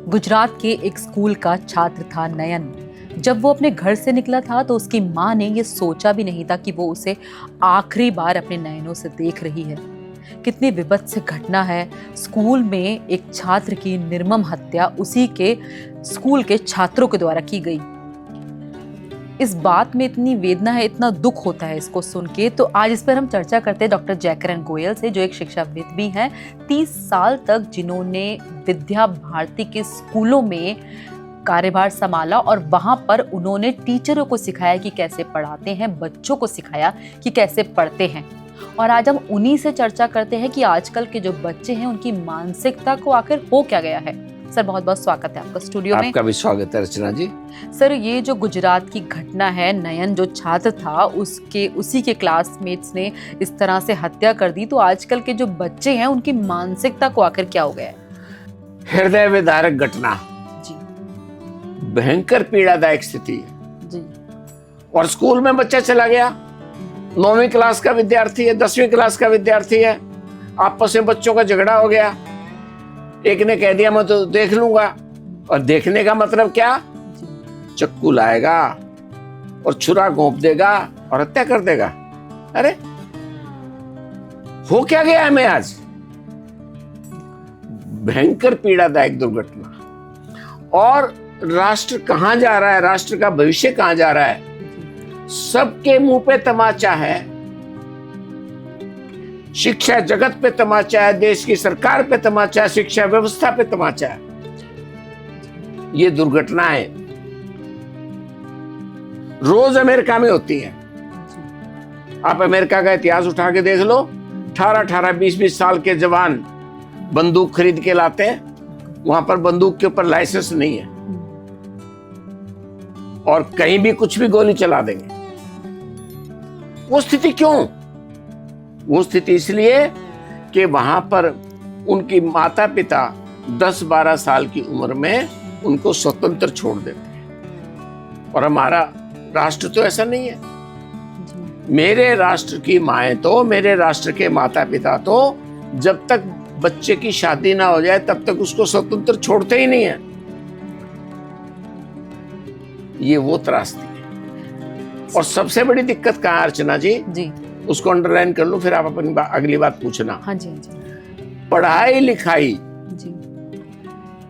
गुजरात के एक स्कूल का छात्र था नयन। जब वो अपने घर से निकला था तो उसकी माँ ने ये सोचा भी नहीं था कि वो उसे आखिरी बार अपने नयनों से देख रही है। कितनी विभत्स घटना है। स्कूल में एक छात्र की निर्मम हत्या उसी के स्कूल के छात्रों के द्वारा की गई। इस बात में इतनी वेदना है, इतना दुख होता है इसको सुन के। तो आज इस पर हम चर्चा करते हैं डॉक्टर जयकरण गोयल से, जो एक शिक्षाविद भी हैं। 30 साल तक जिन्होंने विद्या भारती के स्कूलों में कार्यभार संभाला और वहां पर उन्होंने टीचरों को सिखाया कि कैसे पढ़ाते हैं, बच्चों को सिखाया कि कैसे पढ़ते हैं। और आज हम उन्हीं से चर्चा करते हैं कि आजकल के जो बच्चे हैं उनकी मानसिकता को आखिर हो क्या गया है। सर, बहुत बहुत स्वागत है आपका स्टूडियो में। आपका भी स्वागत है रचना जी। सर, ये जो गुजरात की घटना है, नयन जो छात्र था उसी के क्लासमेट्स ने इस तरह से हत्या कर दी, तो आजकल के जो बच्चे हैं उनकी मानसिकता को आखिर क्या हो गया है? हृदय विदारक घटना जी, भयंकर पीड़ादायक स्थिति जी। और स्कूल में बच्चा चला गया, 9वीं क्लास का विद्यार्थी है, 10वीं क्लास का विद्यार्थी है, आपस में बच्चों का झगड़ा हो गया। एक ने कह दिया मैं तो देख लूंगा, और देखने का मतलब क्या? चक्कू लाएगा और छुरा घोंप देगा और हत्या कर देगा। अरे हो क्या गया है मैं आज? भयंकर पीड़ादायक दुर्घटना। और राष्ट्र कहां जा रहा है, राष्ट्र का भविष्य कहां जा रहा है? सबके मुंह पे तमाचा है, शिक्षा जगत पे तमाचा है, देश की सरकार पे तमाचा है, शिक्षा व्यवस्था पे तमाचा है। ये दुर्घटनाएं रोज अमेरिका में होती हैं। आप अमेरिका का इतिहास उठा के देख लो, 18-18, 20-20 साल के जवान बंदूक खरीद के लाते हैं, वहां पर बंदूक के ऊपर लाइसेंस नहीं है और कहीं भी कुछ भी गोली चला देंगे। वो स्थिति क्यों? वो स्थिति इसलिए कि वहां पर उनकी माता पिता 10-12 साल की उम्र में उनको स्वतंत्र छोड़ देते हैं। और हमारा राष्ट्र तो ऐसा नहीं है। मेरे राष्ट्र की माएं तो, मेरे राष्ट्र के माता पिता तो जब तक बच्चे की शादी ना हो जाए तब तक उसको स्वतंत्र छोड़ते ही नहीं है। ये वो त्रासदी है। और सबसे बड़ी दिक्कत कहाँ है अर्चना जी? जी, उसको अंडरलाइन कर लो, फिर आप अपनी अगली बात पूछना। हाँ जी, हाँ जी। पढ़ाई लिखाई जी,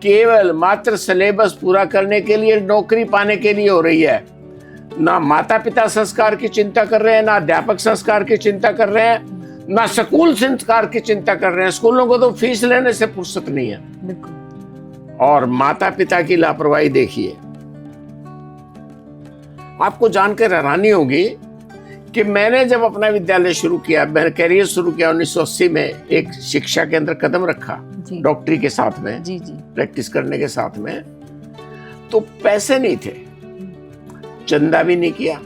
केवल मात्र सिलेबस पूरा करने के लिए, नौकरी पाने के लिए हो रही है। ना माता पिता संस्कार की चिंता कर रहे हैं, ना अध्यापक संस्कार की चिंता कर रहे हैं, ना स्कूल संस्कार की चिंता कर रहे हैं। स्कूलों को तो फीस लेने से फुर्सत नहीं है। बिल्कुल। और माता पिता की लापरवाही देखिए। आपको जानकर हैरानी होगी कि मैंने जब अपना विद्यालय शुरू किया, मैंने करियर शुरू किया 1980 में, एक शिक्षा के अंदर कदम रखा डॉक्टरी के साथ में, जी जी, प्रैक्टिस करने के साथ में, तो पैसे नहीं थे, चंदा भी नहीं किया,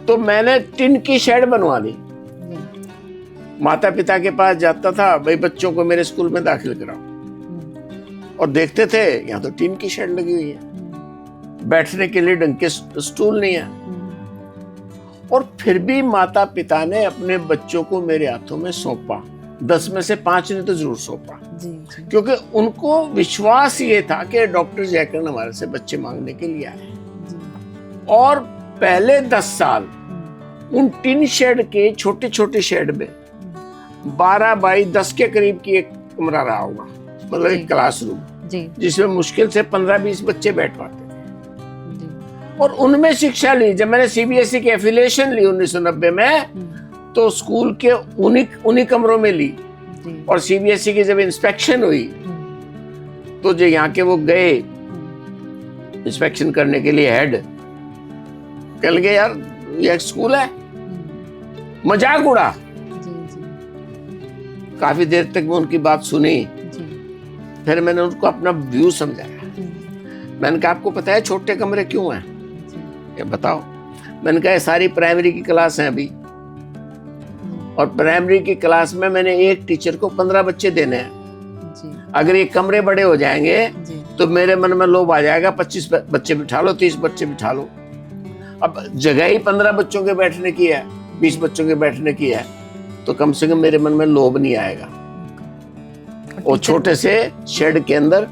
तो मैंने टिन की शेड बनवा ली। माता पिता के पास जाता था, भाई बच्चों को मेरे स्कूल में दाखिल कराओ, और देखते थे यहाँ तो टिन की शेड लगी हुई है, बैठने के लिए ढंग के स्टूल नहीं है। और फिर भी माता पिता ने अपने बच्चों को मेरे हाथों में सौंपा। 10 में से 5 ने तो जरूर सौंपा, क्योंकि उनको विश्वास ये था कि डॉक्टर जयकरण हमारे से बच्चे मांगने के लिए आए। और पहले 10 साल उन टिन शेड के छोटे छोटे शेड में 12 बाई 10 के करीब की एक कमरा रहा होगा, मतलब एक क्लासरूम, जिसमें मुश्किल से 15-20 बच्चे बैठ पाते थे। और उनमें शिक्षा ली। जब मैंने सीबीएसई की एफिलिएशन ली 1990 में, तो स्कूल के उन्हीं कमरों में ली। और सीबीएसई की जब इंस्पेक्शन हुई तो जो यहाँ के वो गए इंस्पेक्शन करने के लिए, हेड कह लगे यार ये एक स्कूल है, मजाक उड़ा। काफी देर तक मैं उनकी बात सुनी, फिर मैंने उनको अपना व्यू समझाया। मैंने कहा आपको पता है छोटे कमरे क्यों हैं? ये बताओ। मैंने कहा सारी प्राइमरी की क्लास है अभी, और प्राइमरी की क्लास में मैंने एक टीचर को 15 बच्चे देने हैं। अगर ये कमरे बड़े हो जाएंगे तो मेरे मन में लोभ आ जाएगा, 25 बच्चे बिठा लो, 30 बच्चे बिठा लो। अब जगह ही 15 बच्चों के बैठने की है, 20 बच्चों के बैठने की है, तो कम से कम मेरे मन में लोभ नहीं आएगा। और छोटे से शेड के अंदर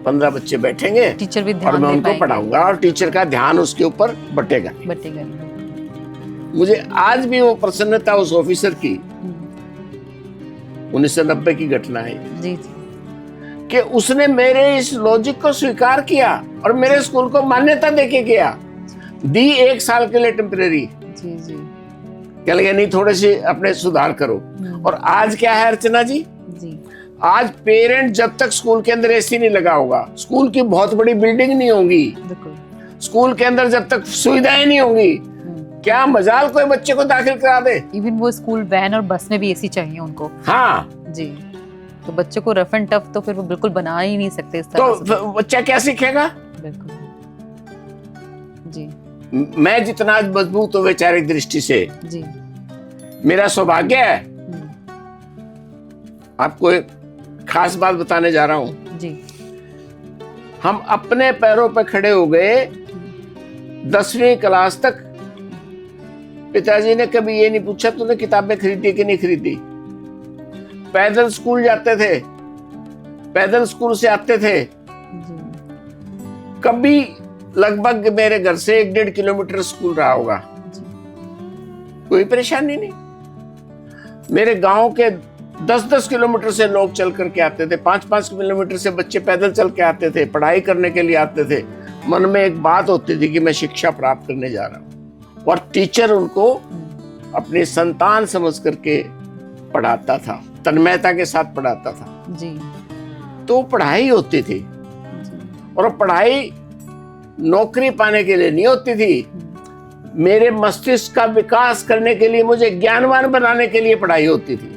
15 बच्चे बैठेंगे टीचर भी और ध्यान मैं दे उनको पाएंगे। पढ़ाऊंगा और टीचर का ध्यान उसके ऊपर बटेगा। बटेगा। मुझे आज भी वो प्रसन्नता उस ऑफिसर की, 1990 की घटना है जी जी कि उसने मेरे इस लॉजिक को स्वीकार किया और मेरे स्कूल को मान्यता देके गया, दी 1 साल के लिए टेम्परेरी। जी जी कह लगे नहीं थोड़े से अपने सुधार करो। और आज क्या है अर्चना जी, जी आज पेरेंट जब तक स्कूल के अंदर एसी नहीं लगा होगा, स्कूल की बहुत बड़ी बिल्डिंग नहीं होगी, बिल्कुल। स्कूल के अंदर जब तक सुविधाएं नहीं होंगी, क्या मजाल कोई बच्चे को दाखिल करा दे। इवन वो स्कूल वैन और बस में भी एसी चाहिए उनको। हाँ जी, तो बच्चे को रफ एंड टफ तो फिर वो बिल्कुल बना ही नहीं सकते इस तरह तो से। बच्चा क्या सीखेगा। बिल्कुल जी मैं जितना आज मजबूत हूँ वैचारिक दृष्टि से, जी मेरा सौभाग्य है। आपको एक खास बात बताने जा रहा हूं। जी हम अपने पैरों पर खड़े हो गए 10वीं क्लास तक। पिताजी ने कभी ये नहीं पूछा तूने किताबें खरीदी कि नहीं खरीदी। पैदल स्कूल जाते थे, पैदल स्कूल से आते थे। जी कभी लगभग मेरे घर से 1-1.5 किलोमीटर स्कूल रहा होगा, जी कोई परेशानी नहीं। मेरे गांव के 10-10 किलोमीटर से लोग चल करके आते थे, 5-5 किलोमीटर से बच्चे पैदल चल के आते थे, पढ़ाई करने के लिए आते थे। मन में एक बात होती थी कि मैं शिक्षा प्राप्त करने जा रहा हूँ, और टीचर उनको अपनी संतान समझ करके पढ़ाता था, तन्मयता के साथ पढ़ाता था। जी तो पढ़ाई होती थी, और पढ़ाई नौकरी पाने के लिए नहीं होती थी, मेरे मस्तिष्क का विकास करने के लिए, मुझे ज्ञानवान बनाने के लिए पढ़ाई होती थी।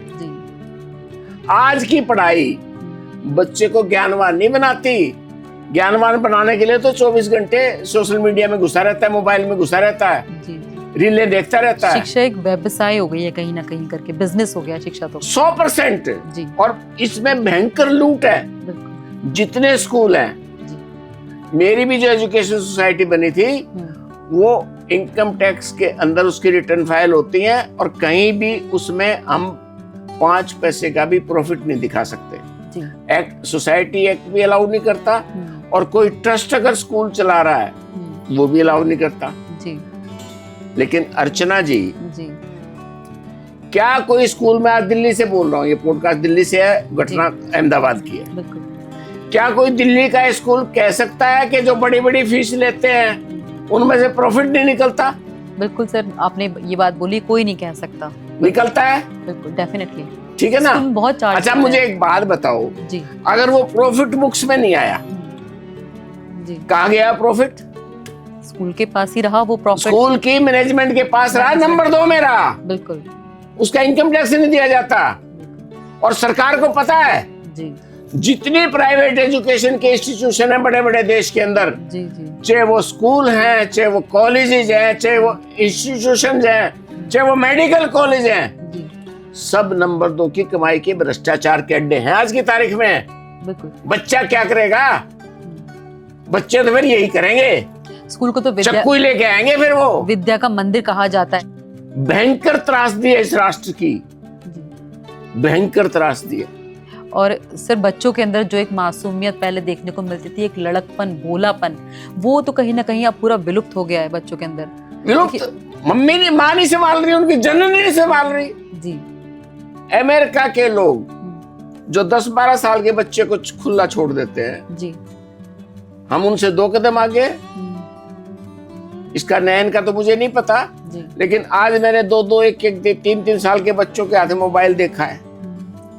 आज की पढ़ाई बच्चे को ज्ञानवान नहीं बनाती। ज्ञानवान बनाने के लिए तो 24 घंटे सोशल मीडिया में घुसा रहता है, मोबाइल में घुसा रहता है, रीलें देखता रहता है। शिक्षा एक व्यवसाय हो गई है, कहीं ना कहीं करके बिजनेस हो गया शिक्षा तो। 100% जी। और इसमें भयंकर लूट है। जितने स्कूल हैं, मेरी भी जो एजुकेशन सोसाइटी बनी थी, वो इनकम टैक्स के अंदर उसकी रिटर्न फाइल होती है, और कहीं भी उसमें हम 5 पैसे का भी प्रॉफिट नहीं दिखा सकते। एक्ट, सोसाइटी एक्ट भी अलाउ नहीं करता, और कोई ट्रस्ट अगर स्कूल चला रहा है वो भी अलाउ नहीं करता। जी। लेकिन अर्चना जी, क्या कोई स्कूल में, आज दिल्ली से बोल रहा हूँ, ये पॉडकास्ट दिल्ली से है, घटना अहमदाबाद की है, क्या कोई दिल्ली का स्कूल कह सकता है कि जो बड़ी बड़ी फीस लेते हैं उनमें से प्रॉफिट नहीं निकलता? बिल्कुल सर, आपने ये बात बोली, कोई नहीं कह सकता। निकलता है, बिल्कुल, डेफिनेटली। ठीक है ना? बहुत चार्ज। अच्छा, मुझे एक बात बताओ जी, अगर वो प्रॉफिट बुक्स में नहीं आया जी, कहाँ गया प्रॉफिट? स्कूल के पास ही रहा वो प्रॉफिट, स्कूल की मैनेजमेंट के पास रहा, नंबर 2 में रहा। बिल्कुल, उसका इनकम टैक्स नहीं दिया जाता। और सरकार को पता है जी, जितनी प्राइवेट एजुकेशन के इंस्टीट्यूशन है बड़े बड़े देश के अंदर, जी जी, चाहे वो स्कूल हैं, चाहे वो कॉलेजेस हैं, चाहे वो इंस्टीट्यूशन हैं, चाहे वो मेडिकल कॉलेज हैं, सब नंबर 2 की कमाई के भ्रष्टाचार के अड्डे हैं आज की तारीख में। बिल्कुल। बच्चा क्या करेगा? बच्चे तो फिर यही करेंगे, स्कूल को तो चक्कू लेके आएंगे, फिर वो विद्या का मंदिर कहा जाता है। भयंकर त्रासदी है इस राष्ट्र की, भयंकर त्रासदी है। और सर, बच्चों के अंदर जो एक मासूमियत पहले देखने को मिलती थी, एक लड़कपन, भोलापन, वो तो कहीं ना कहीं अब पूरा विलुप्त हो गया है बच्चों के अंदर। विलुप्त? मम्मी नहीं, माँ नहीं संभाल रही, उनकी जननी नहीं संभाल रही जी। अमेरिका के लोग जो 10-12 साल के बच्चे को खुला छोड़ देते हैं जी, हम उनसे 2 कदम आगे। इसका नयन का तो मुझे नहीं पता जी, लेकिन आज मैंने 2-2, 1-1, 3-3 साल के बच्चों के हाथ में मोबाइल देखा है।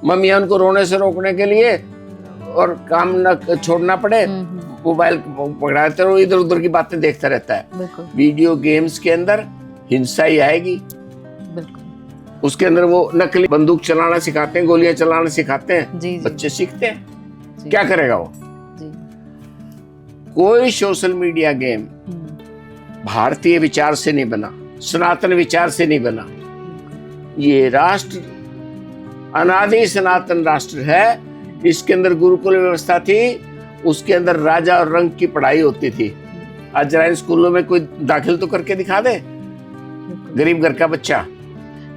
मम्मियां उनको रोने से रोकने के लिए और काम न छोड़ना पड़े, मोबाइल पकड़ाते रहो, इधर उधर की बातें देखता रहता है। वीडियो गेम्स के अंदर हिंसा ही आएगी। उसके अंदर वो नकली बंदूक चलाना सिखाते हैं, गोलियां चलाना सिखाते हैं, जी, बच्चे सीखते हैं। क्या करेगा वो जी? कोई सोशल मीडिया गेम भारतीय विचार से नहीं बना, सनातन विचार से नहीं बना। ये राष्ट्र अनादि सनातन राष्ट्र है, इसके अंदर गुरुकुल व्यवस्था थी, उसके अंदर राजा और रंग की पढ़ाई होती थी। आज जरा इन स्कूलों में कोई दाखिल तो करके दिखा दे, गरीब घर का बच्चा।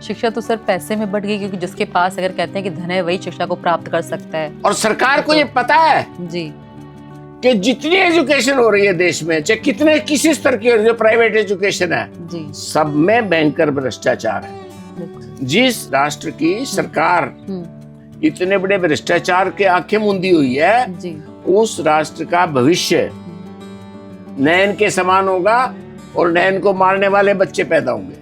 शिक्षा तो सर पैसे में बढ़ गई, क्योंकि जिसके पास अगर कहते हैं कि धन है वही शिक्षा को प्राप्त कर सकता है। और सरकार को ये पता है जी कि जितनी एजुकेशन हो रही है देश में, चाहे कितने किसी स्तर की हो रही है, जो प्राइवेट एजुकेशन है, जी सब में भयंकर भ्रष्टाचार है। बिल्कुल। जिस राष्ट्र की सरकार इतने बड़े भ्रष्टाचार के आंखें मूंदी हुई है, जी उस राष्ट्र का भविष्य नयन के समान होगा और नयन को मारने वाले बच्चे पैदा होंगे,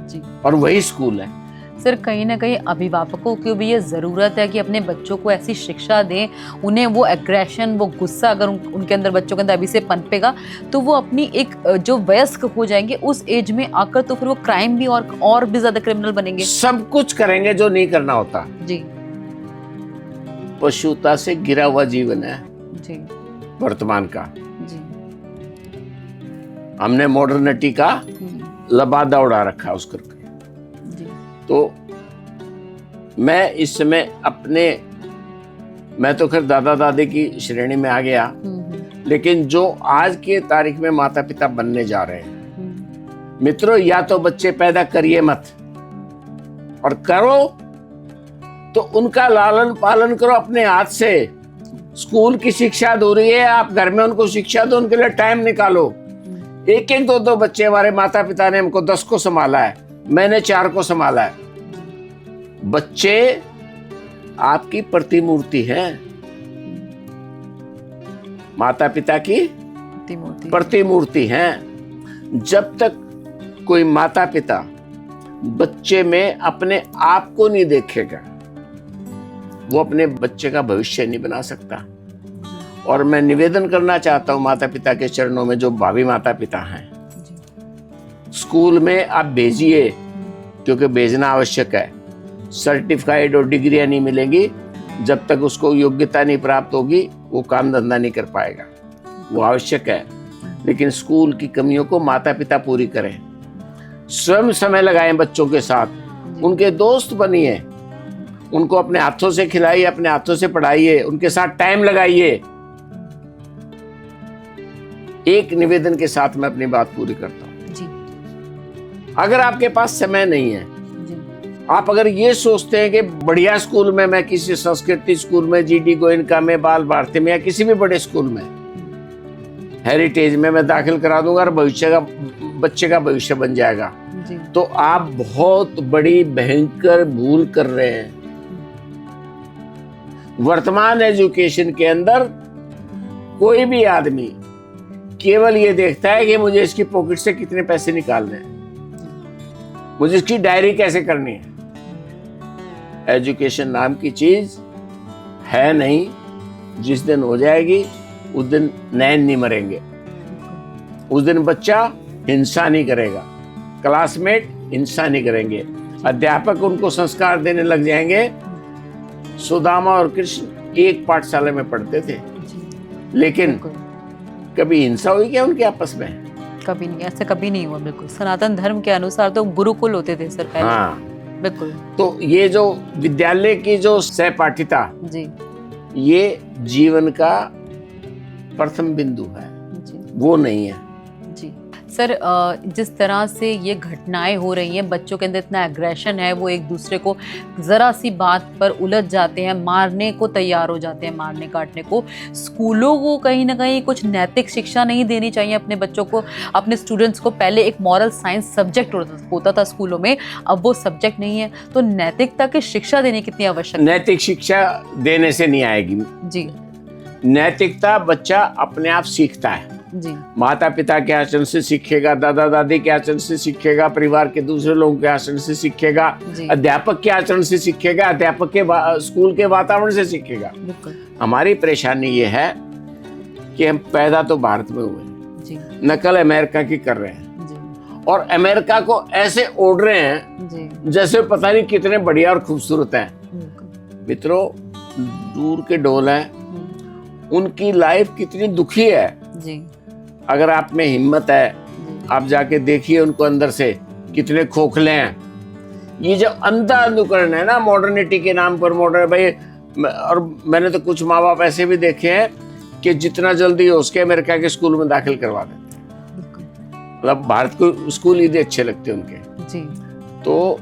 जी। और वही स्कूल है। सर कहीं ना कहीं अभिभावकों की भी ये ज़रूरत है कि अपने बच्चों को ऐसी शिक्षा दें, उन्हें वो एग्रेशन, वो गुस्सा अगर उनके अंदर, बच्चों के अंदर अभी से पनपेगा तो वो अपनी एक जो वयस्क हो जाएंगे उस एज में आकर तो फिर वो क्राइम भी और भी ज्यादा क्रिमिनल बनेंगे। सब कुछ करेंगे जो नहीं करना होता। जी पशुता से गिरा हुआ जीवन है जी वर्तमान का। जी। हमने मॉडर्निटी का लबादा उड़ा रखा उस करके। तो मैं इस समय मैं तो खैर दादा दादी की श्रेणी में आ गया, लेकिन जो आज के तारीख में माता पिता बनने जा रहे हैं, मित्रों, या तो बच्चे पैदा करिए मत, और करो तो उनका लालन पालन करो अपने हाथ से। स्कूल की शिक्षा अधूरी है, आप घर में उनको शिक्षा दो, उनके लिए टाइम निकालो। एक एक दो बच्चे हमारे माता पिता ने हमको 10 को संभाला है, मैंने 4 को संभाला है। बच्चे आपकी प्रतिमूर्ति हैं, माता पिता की प्रतिमूर्ति हैं। जब तक कोई माता पिता बच्चे में अपने आप को नहीं देखेगा, वो अपने बच्चे का भविष्य नहीं बना सकता। और मैं निवेदन करना चाहता हूं माता पिता के चरणों में, जो भावी माता पिता हैं, स्कूल में आप भेजिए, क्योंकि भेजना आवश्यक है। सर्टिफाइड और डिग्रियां नहीं मिलेंगी जब तक उसको योग्यता नहीं प्राप्त होगी, वो काम धंधा नहीं कर पाएगा। वो आवश्यक है, लेकिन स्कूल की कमियों को माता पिता पूरी करें। स्वयं समय लगाएं बच्चों के साथ, उनके दोस्त बनिए, उनको अपने हाथों से खिलाइए, अपने हाथों से पढ़ाइए, उनके साथ टाइम लगाइए। एक निवेदन के साथ मैं अपनी बात पूरी करता हूं जी। अगर आपके पास समय नहीं है जी। आप अगर ये सोचते हैं कि बढ़िया स्कूल में, मैं किसी संस्कृति स्कूल में, जीडी गोयनका में, बाल भारती में, या किसी भी बड़े स्कूल में, हेरिटेज में मैं दाखिल करा दूंगा और बच्चे का भविष्य बन जाएगा, तो आप बहुत बड़ी भयंकर भूल कर रहे हैं। वर्तमान एजुकेशन के अंदर कोई भी आदमी केवल ये देखता है कि मुझे इसकी पॉकेट से कितने पैसे निकालने हैं, मुझे इसकी डायरी कैसे करनी है। एजुकेशन नाम की चीज है नहीं, जिस दिन हो जाएगी उस दिन नैन नहीं मरेंगे, उस दिन बच्चा हिंसा नहीं करेगा, क्लासमेट हिंसा नहीं करेंगे, अध्यापक उनको संस्कार देने लग जाएंगे। सुदामा और कृष्ण एक पाठशाला में पढ़ते थे, लेकिन कभी हिंसा हुई क्या उनके आपस में? कभी नहीं, ऐसा कभी नहीं हुआ। बिल्कुल सनातन धर्म के अनुसार तो गुरुकुल होते थे सर पहले। हाँ बिल्कुल। तो ये जो विद्यालय की जो सहपाठिता जी, ये जीवन का प्रथम बिंदु है जी। वो नहीं है जी सर, जिस तरह से ये घटनाएं हो रही हैं, बच्चों के अंदर इतना एग्रेशन है, वो एक दूसरे को ज़रा सी बात पर उलझ जाते हैं, मारने को तैयार हो जाते हैं, मारने काटने को। स्कूलों को कहीं ना कहीं कुछ नैतिक शिक्षा नहीं देनी चाहिए अपने बच्चों को, अपने स्टूडेंट्स को। पहले एक मॉरल साइंस सब्जेक्ट होता था स्कूलों में, अब वो सब्जेक्ट नहीं है, तो नैतिकता की शिक्षा देनी कितनी आवश्यक है? नैतिक शिक्षा देने से नहीं आएगी जी। नैतिकता बच्चा अपने आप सीखता है जी। माता पिता के आचरण से सीखेगा, दादा दादी के आचरण से सीखेगा, परिवार के दूसरे लोगों के आचरण से सीखेगा, अध्यापक के आचरण से सीखेगा, अध्यापक के स्कूल के वातावरण से सीखेगा। हमारी परेशानी ये है कि हम पैदा तो भारत में हुए, नकल अमेरिका की कर रहे हैं, और अमेरिका को ऐसे ओढ़ रहे हैं जैसे पता नहीं कितने बढ़िया और खूबसूरत हैं। मित्रों, दूर के डोल हैं, उनकी लाइफ कितनी दुखी है जी। अगर आप में हिम्मत है, आप जाके देखिए उनको अंदर से कितने खोखले हैं। ये जो अंधा अनुकरण है ना मॉडर्निटी के नाम पर, मॉडर्न भाई, और मैंने तो कुछ माँ बाप ऐसे भी देखे हैं कि जितना जल्दी हो उसके अमेरिका के स्कूल में दाखिल करवा देते हैं। मतलब भारत को स्कूल ही अच्छे लगते हैं उनके जी। तो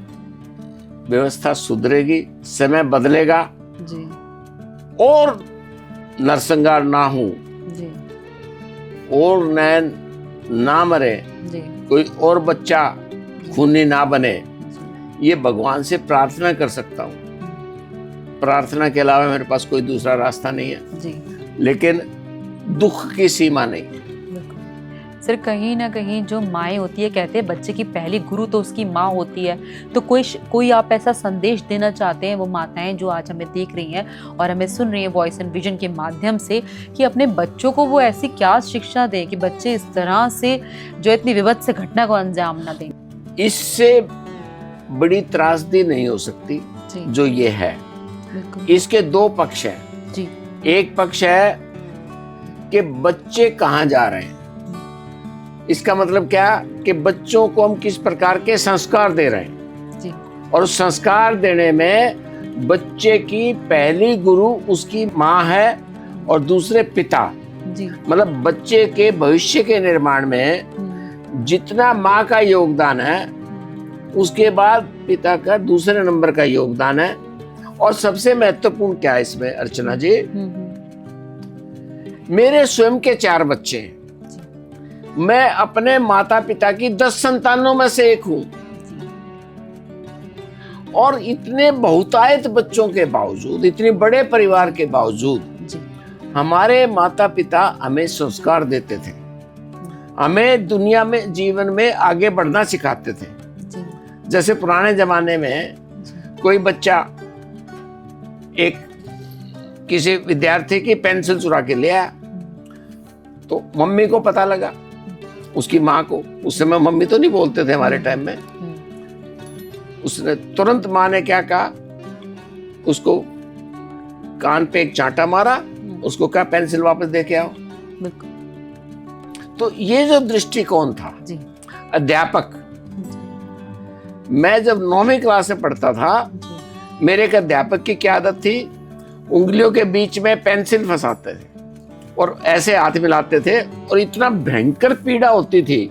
व्यवस्था सुधरेगी, समय बदलेगा जी। और नरसंहार ना हो और नयन ना मरे, जी कोई और बच्चा खूनी ना बने, ये भगवान से प्रार्थना कर सकता हूँ। प्रार्थना के अलावा मेरे पास कोई दूसरा रास्ता नहीं है। जी लेकिन दुख की सीमा नहीं है। बिल्कुल। सर कहीं ना कहीं जो माएँ होती है, कहते हैं बच्चे की पहली गुरु तो उसकी माँ होती है, तो कोई आप ऐसा संदेश देना चाहते हैं वो माताएं जो आज हमें देख रही हैं और हमें सुन रही हैं वॉइस एंड विजन के माध्यम से, कि अपने बच्चों को वो ऐसी क्या शिक्षा दें कि बच्चे इस तरह से जो इतनी विभत्स घटना को अंजाम ना दें? इससे बड़ी त्रासदी नहीं हो सकती जी जो ये है। बिल्कुल इसके दो पक्ष हैं। जी एक पक्ष है कि बच्चे कहाँ जा रहे हैं। इसका मतलब क्या कि बच्चों को हम किस प्रकार के संस्कार दे रहे हैं, जी और उस संस्कार देने में बच्चे की पहली गुरु उसकी माँ है और दूसरे पिता। जी मतलब बच्चे के भविष्य के निर्माण में जितना माँ का योगदान है, उसके बाद पिता का दूसरे नंबर का योगदान है। और सबसे महत्वपूर्ण क्या है इसमें अर्चना जी, मेरे स्वयं के 4 बच्चे हैं। मैं अपने माता पिता की 10 संतानों में से एक हूं, और इतने बहुतायत बच्चों के बावजूद, इतने बड़े परिवार के बावजूद जी हमारे माता पिता हमें संस्कार देते थे, हमें दुनिया में जीवन में आगे बढ़ना सिखाते थे। जी जैसे पुराने जमाने में कोई बच्चा एक किसी विद्यार्थी की पेंसिल चुरा के ले आया, तो मम्मी को पता लगा, उसकी माँ को, उस समय मम्मी तो नहीं बोलते थे हमारे टाइम में, उसने तुरंत माँ ने क्या कहा, उसको कान पे एक चांटा मारा, उसको कहा पेंसिल वापस दे के आओ। तो ये जो दृष्टिकोण था जी अध्यापक, मैं जब 9वीं क्लास में पढ़ता था, मेरे एक अध्यापक की क्या आदत थी, उंगलियों के बीच में पेंसिल फंसाते थे और ऐसे हाथ मिलाते थे, और इतना भयंकर पीड़ा होती थी।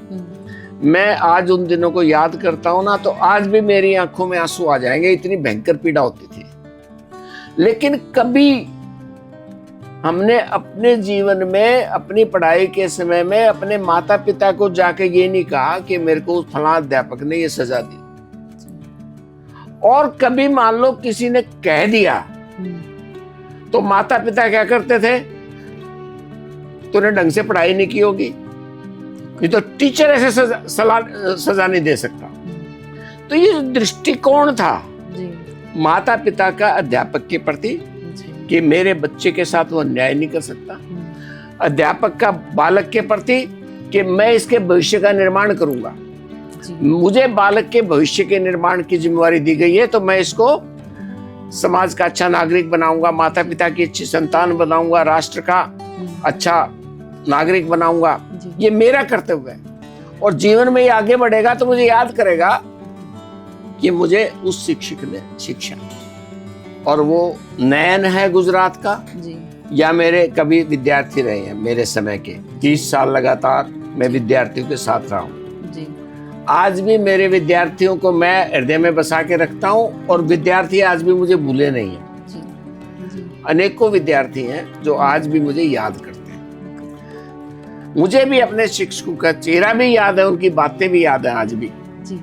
मैं आज उन दिनों को याद करता हूं ना, तो आज भी मेरी आंखों में आंसू आ जाएंगे, इतनी भयंकर पीड़ा होती थी। लेकिन कभी हमने अपने जीवन में, अपनी पढ़ाई के समय में अपने माता पिता को जाके ये नहीं कहा कि मेरे को फलां अध्यापक ने ये सजा दी। और कभी मान लो किसी ने कह दिया, तो माता पिता क्या करते थे, तूने ढंग से पढ़ाई नहीं की होगी, ये तो टीचर ऐसे सजा नहीं दे सकता। तो ये दृष्टिकोण था माता पिता का अध्यापक के प्रति कि मेरे बच्चे के साथ वो अन्याय नहीं कर सकता, अध्यापक का बालक के प्रति कि मैं इसके भविष्य का निर्माण करूंगा, मुझे बालक के भविष्य के निर्माण की जिम्मेवारी दी गई है, तो मैं इसको समाज का अच्छा नागरिक बनाऊंगा, माता पिता की अच्छी संतान बनाऊंगा, राष्ट्र का अच्छा नागरिक बनाऊंगा, ये मेरा कर्तव्य है। और जीवन में ये आगे बढ़ेगा तो मुझे याद करेगा कि मुझे उस शिक्षक ने शिक्षा, और वो नयन है गुजरात का जी या मेरे कभी विद्यार्थी रहे हैं मेरे समय के 30 साल लगातार मैं विद्यार्थियों के साथ रहा हूँ जी। आज भी मेरे विद्यार्थियों को मैं हृदय में बसा के रखता हूँ, और विद्यार्थी आज भी मुझे भूले नहीं है। जी जी अनेकों विद्यार्थी हैं जो आज भी मुझे याद करते हैं। मुझे भी अपने शिक्षकों का चेहरा भी याद है, उनकी बातें भी याद है आज भी जी।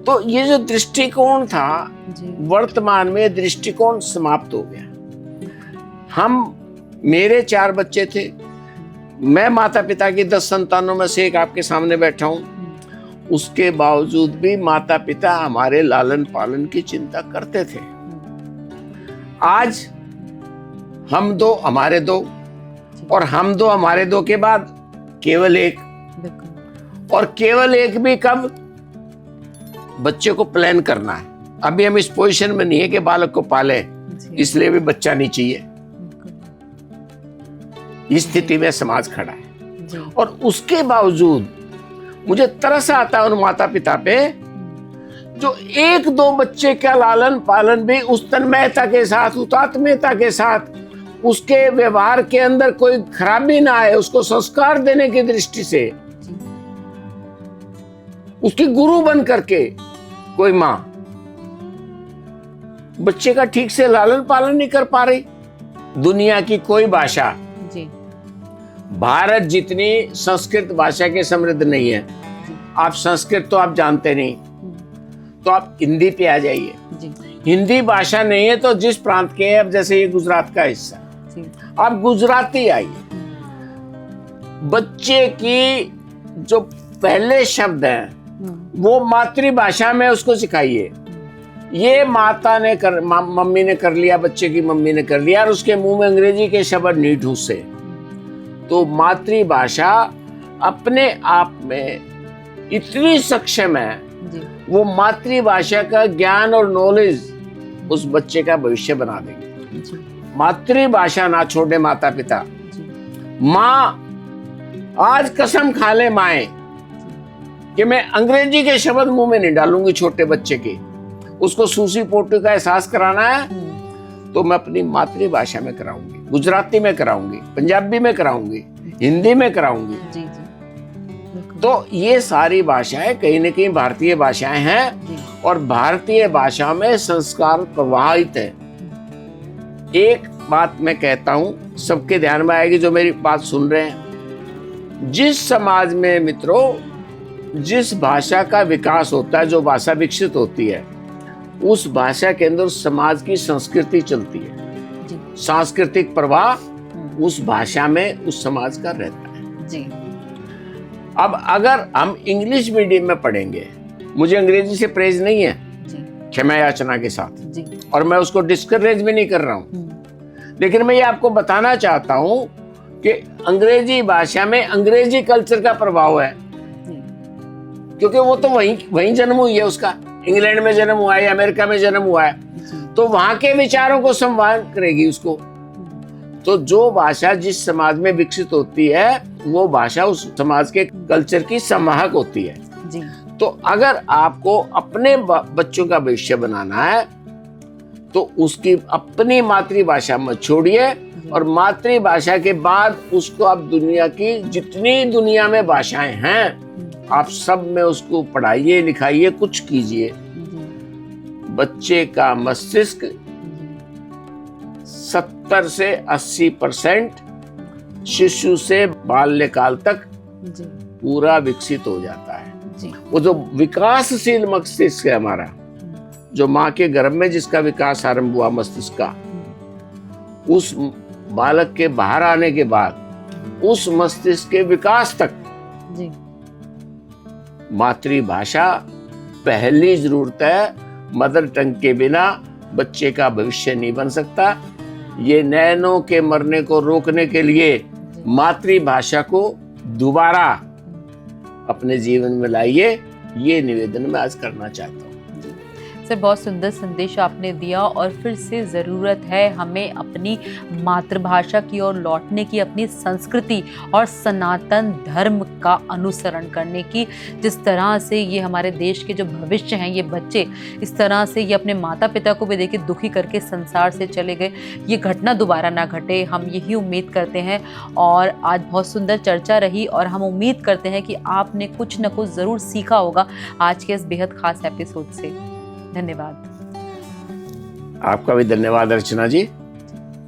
तो ये जो दृष्टिकोण था जी वर्तमान में दृष्टिकोण समाप्त हो गया। मेरे 4 बच्चे थे, मैं माता पिता की 10 संतानों में से एक आपके सामने बैठा हूं, उसके बावजूद भी माता पिता हमारे लालन पालन की चिंता करते थे। आज हम 2 हमारे 2 और हम 2 हमारे 2 के बाद केवल 1, और केवल 1 भी कब, बच्चे को प्लान करना है। अभी हम इस पोजीशन में नहीं है कि बालक को पाले, इसलिए भी बच्चा नहीं चाहिए। इस स्थिति में समाज खड़ा है, और उसके बावजूद मुझे तरस आता है उन माता पिता पे जो 1-2 बच्चे का लालन पालन भी उस तन्मयता के साथ, उतात्म्यता के साथ, उसके व्यवहार के अंदर कोई खराबी ना आए, उसको संस्कार देने की दृष्टि से उसकी गुरु बन करके कोई माँ बच्चे का ठीक से लालन पालन नहीं कर पा रही। दुनिया की कोई भाषा जी भारत जितनी संस्कृत भाषा के समृद्ध नहीं है। आप संस्कृत तो आप जानते नहीं, तो आप हिंदी पे आ जाइए। हिंदी भाषा नहीं है तो जिस प्रांत के, अब जैसे ये गुजरात का हिस्सा, आप गुजराती आइए, बच्चे की जो पहले शब्द हैं वो मातृभाषा में उसको सिखाइए। ये माता ने मम्मी ने कर लिया, बच्चे की मम्मी ने कर लिया, और उसके मुंह में अंग्रेजी के शब्द नहीं ठूसे। तो मातृभाषा अपने आप में इतनी सक्षम है, वो मातृभाषा का ज्ञान और नॉलेज उस बच्चे का भविष्य बना देगी। मातृभाषा ना छोड़े माता पिता। माँ आज कसम खा ले माए कि मैं अंग्रेजी के शब्द मुंह में नहीं डालूंगी छोटे बच्चे के। उसको सूसी पोटू का एहसास कराना है तो मैं अपनी मातृभाषा में कराऊंगी, गुजराती में कराऊंगी, पंजाबी में कराऊंगी, हिंदी में कराऊंगी। तो ये सारी भाषाएं कहीं न कहीं भारतीय भाषाएं हैं और भारतीय भाषा में संस्कार प्रवाहित है। एक बात मैं कहता हूं, सबके ध्यान में आएगी जो मेरी बात सुन रहे हैं। जिस समाज में मित्रों जिस भाषा का विकास होता है, जो भाषा विकसित होती है, उस भाषा के अंदर समाज की संस्कृति चलती है। सांस्कृतिक प्रवाह उस भाषा में उस समाज का रहता है जी। अब अगर हम इंग्लिश मीडियम में पढ़ेंगे, मुझे अंग्रेजी से प्रेज नहीं है, क्षमा याचना के साथ जी। और मैं उसको डिस्करेज भी नहीं कर रहा हूँ, लेकिन मैं ये आपको बताना चाहता हूँ कि अंग्रेजी भाषा में अंग्रेजी कल्चर का प्रभाव है, क्योंकि वो तो वहीं जन्म हुई है, उसका इंग्लैंड में जन्म हुआ है, अमेरिका में जन्म हुआ है, तो वहां के विचारों को संवाद करेगी उसको। तो जो भाषा जिस समाज में विकसित होती है, वो भाषा उस समाज के कल्चर की संवाहक होती है जी। तो अगर आपको अपने बच्चों का भविष्य बनाना है तो उसकी अपनी मातृभाषा मत छोड़िए, और मातृभाषा के बाद उसको आप दुनिया की जितनी दुनिया में भाषाएं हैं आप सब में उसको पढ़ाइए, लिखाइए, कुछ कीजिए। बच्चे का मस्तिष्क 70 से 80% शिशु से बाल्यकाल तक पूरा विकसित हो जाता है। वो जो विकासशील मस्तिष्क है हमारा, जो माँ के गर्भ में जिसका विकास आरंभ हुआ मस्तिष्क का, उस बालक के बाहर आने के बाद उस मस्तिष्क के विकास तक मातृभाषा पहली जरूरत है। मदर टंग के बिना बच्चे का भविष्य नहीं बन सकता। ये नैनों के मरने को रोकने के लिए मातृभाषा को दोबारा अपने जीवन में लाइए, ये निवेदन मैं आज करना चाहता हूँ। सर, बहुत सुंदर संदेश आपने दिया, और फिर से ज़रूरत है हमें अपनी मातृभाषा की ओर लौटने की, अपनी संस्कृति और सनातन धर्म का अनुसरण करने की। जिस तरह से ये हमारे देश के जो भविष्य हैं, ये बच्चे इस तरह से ये अपने माता पिता को भी देखे दुखी करके संसार से चले गए, ये घटना दोबारा ना घटे, हम यही उम्मीद करते हैं। और आज बहुत सुंदर चर्चा रही और हम उम्मीद करते हैं कि आपने कुछ न कुछ ज़रूर सीखा होगा आज के इस बेहद खास एपिसोड से। धन्यवाद। आपका भी धन्यवाद अर्चना जी।